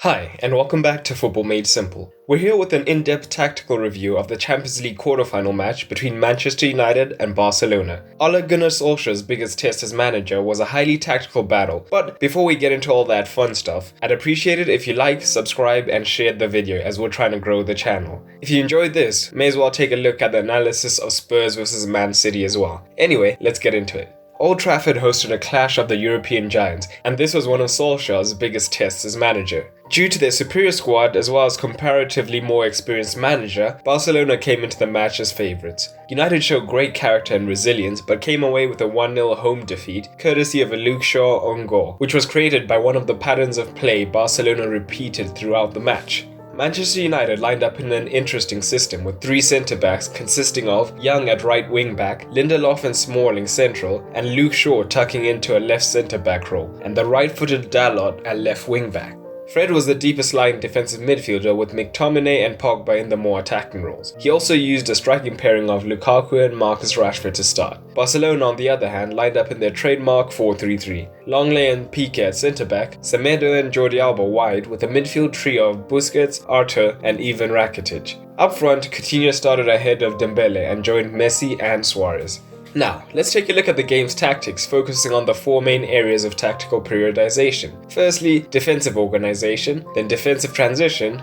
Hi, and welcome back to Football Made Simple. We're here with an in-depth tactical review of the Champions League quarter-final match between Manchester United and Barcelona. Ole Gunnar Solskjaer's biggest test as manager was a highly tactical battle, but before we get into all that fun stuff, I'd appreciate it if you like, subscribe, and share the video as we're trying to grow the channel. If you enjoyed this, may as well take a look at the analysis of Spurs vs Man City as well. Anyway, let's get into it. Old Trafford hosted a clash of the European giants, and this was one of Solskjaer's biggest tests as manager. Due to their superior squad as well as comparatively more experienced manager, Barcelona came into the match as favourites. United showed great character and resilience but came away with a 1-0 home defeat courtesy of a Luke Shaw own goal, which was created by one of the patterns of play Barcelona repeated throughout the match. Manchester United lined up in an interesting system with three centre-backs consisting of Young at right wing-back, Lindelof and Smalling central, and Luke Shaw tucking into a left centre-back role, and the right-footed Dalot at left wing-back. Fred was the deepest lying defensive midfielder with McTominay and Pogba in the more attacking roles. He also used a striking pairing of Lukaku and Marcus Rashford to start. Barcelona, on the other hand, lined up in their trademark 4-3-3. Longley and Piqué at centre-back, Semedo and Jordi Alba wide with a midfield trio of Busquets, Arthur and Ivan Rakitic. Up front, Coutinho started ahead of Dembele and joined Messi and Suarez. Now, let's take a look at the game's tactics, focusing on the four main areas of tactical periodization. Firstly, defensive organization, then defensive transition,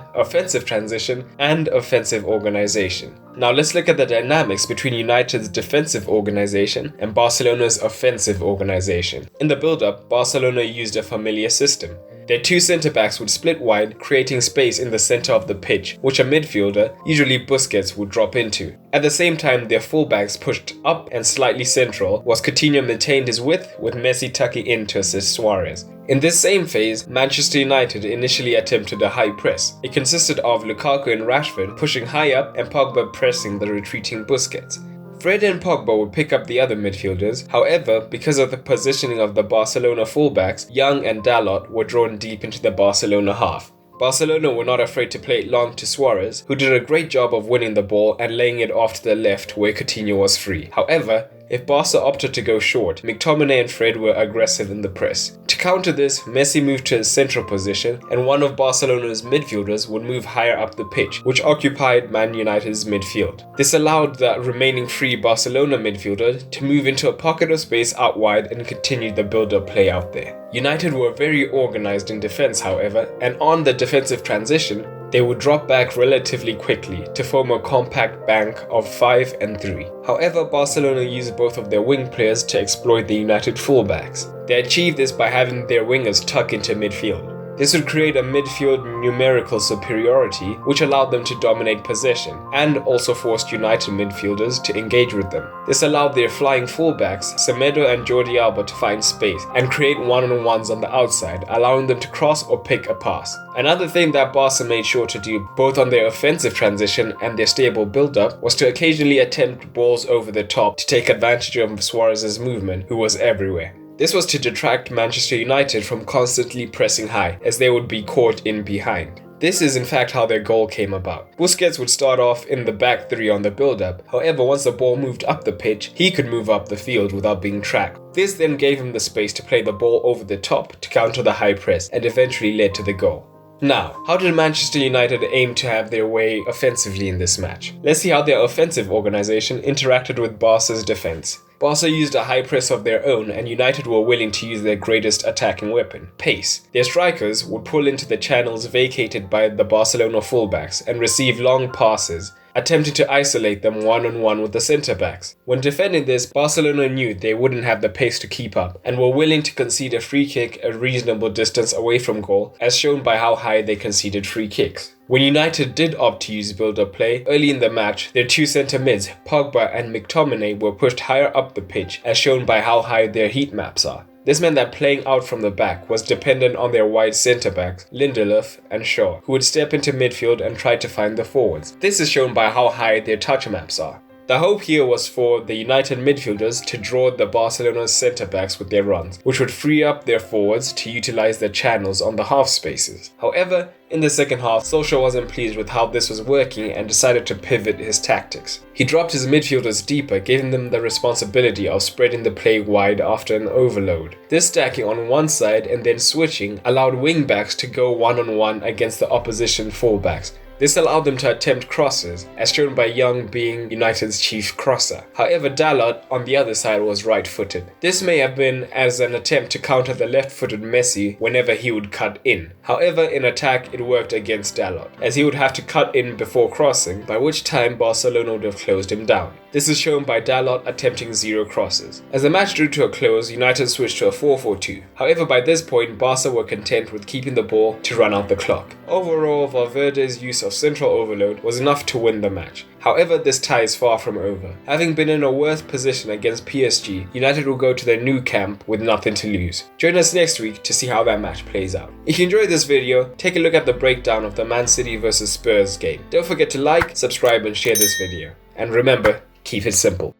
and offensive organization. Now let's look at the dynamics between United's defensive organization and Barcelona's offensive organization. In the build-up, Barcelona used a familiar system. Their two centre-backs would split wide, creating space in the centre of the pitch, which a midfielder, usually Busquets, would drop into. At the same time, their fullbacks pushed up and slightly central, whilst Coutinho maintained his width, with Messi tucking in to assist Suarez. In this same phase, Manchester United initially attempted a high press. It consisted of Lukaku and Rashford pushing high up and Pogba pressing the retreating Busquets. Fred and Pogba would pick up the other midfielders. However, because of the positioning of the Barcelona fullbacks, Young and Dalot were drawn deep into the Barcelona half. Barcelona were not afraid to play it long to Suarez, who did a great job of winning the ball and laying it off to the left where Coutinho was free. However, if Barca opted to go short, McTominay and Fred were aggressive in the press. To counter this, Messi moved to his central position and one of Barcelona's midfielders would move higher up the pitch, which occupied Man United's midfield. This allowed the remaining free Barcelona midfielder to move into a pocket of space out wide and continue the build-up play out there. United were very organised in defence, however, and on the defensive transition, they would drop back relatively quickly to form a compact bank of 5 and 3. However, Barcelona used both of their wing players to exploit the United fullbacks. They achieved this by having their wingers tuck into midfield. This would create a midfield numerical superiority, which allowed them to dominate possession, and also forced United midfielders to engage with them. This allowed their flying fullbacks, Semedo and Jordi Alba, to find space and create one-on-ones on the outside, allowing them to cross or pick a pass. Another thing that Barca made sure to do, both on their offensive transition and their stable build-up, was to occasionally attempt balls over the top to take advantage of Suarez's movement, who was everywhere. This was to detract Manchester United from constantly pressing high, as they would be caught in behind. This is in fact how their goal came about. Busquets would start off in the back three on the build-up. However, once the ball moved up the pitch, he could move up the field without being tracked. This then gave him the space to play the ball over the top to counter the high press and eventually led to the goal. Now, how did Manchester United aim to have their way offensively in this match? Let's see how their offensive organisation interacted with Barca's defence. Barca used a high press of their own and United were willing to use their greatest attacking weapon, pace. Their strikers would pull into the channels vacated by the Barcelona fullbacks and receive long passes, attempting to isolate them one-on-one with the centre-backs. When defending this, Barcelona knew they wouldn't have the pace to keep up and were willing to concede a free kick a reasonable distance away from goal, as shown by how high they conceded free kicks. When United did opt to use build-up play, early in the match, their two centre mids, Pogba and McTominay, were pushed higher up the pitch, as shown by how high their heat maps are. This meant that playing out from the back was dependent on their wide centre-backs, Lindelof and Shaw, who would step into midfield and try to find the forwards. This is shown by how high their touch maps are. The hope here was for the United midfielders to draw the Barcelona's centre-backs with their runs, which would free up their forwards to utilise the channels on the half spaces. However, In the second half, Solskjaer wasn't pleased with how this was working and decided to pivot his tactics. He dropped his midfielders deeper, giving them the responsibility of spreading the play wide after an overload. This stacking on one side and then switching allowed wing-backs to go one-on-one against the opposition full-backs. This allowed them to attempt crosses, as shown by Young being United's chief crosser. However, Dalot on the other side was right-footed. This may have been as an attempt to counter the left-footed Messi whenever he would cut in. However, in attack it worked against Dalot, as he would have to cut in before crossing, by which time Barcelona would have closed him down. This is shown by Dalot attempting 0 crosses. As the match drew to a close, United switched to a 4-4-2. However, by this point, Barca were content with keeping the ball to run out the clock. Overall, Valverde's use of central overload was enough to win the match. However, this tie is far from over. Having been in a worse position against PSG, United will go to their new camp with nothing to lose. Join us next week to see how that match plays out. If you enjoyed this video, take a look at the breakdown of the Man City vs Spurs game. Don't forget to like, subscribe and share this video. And remember, keep it simple.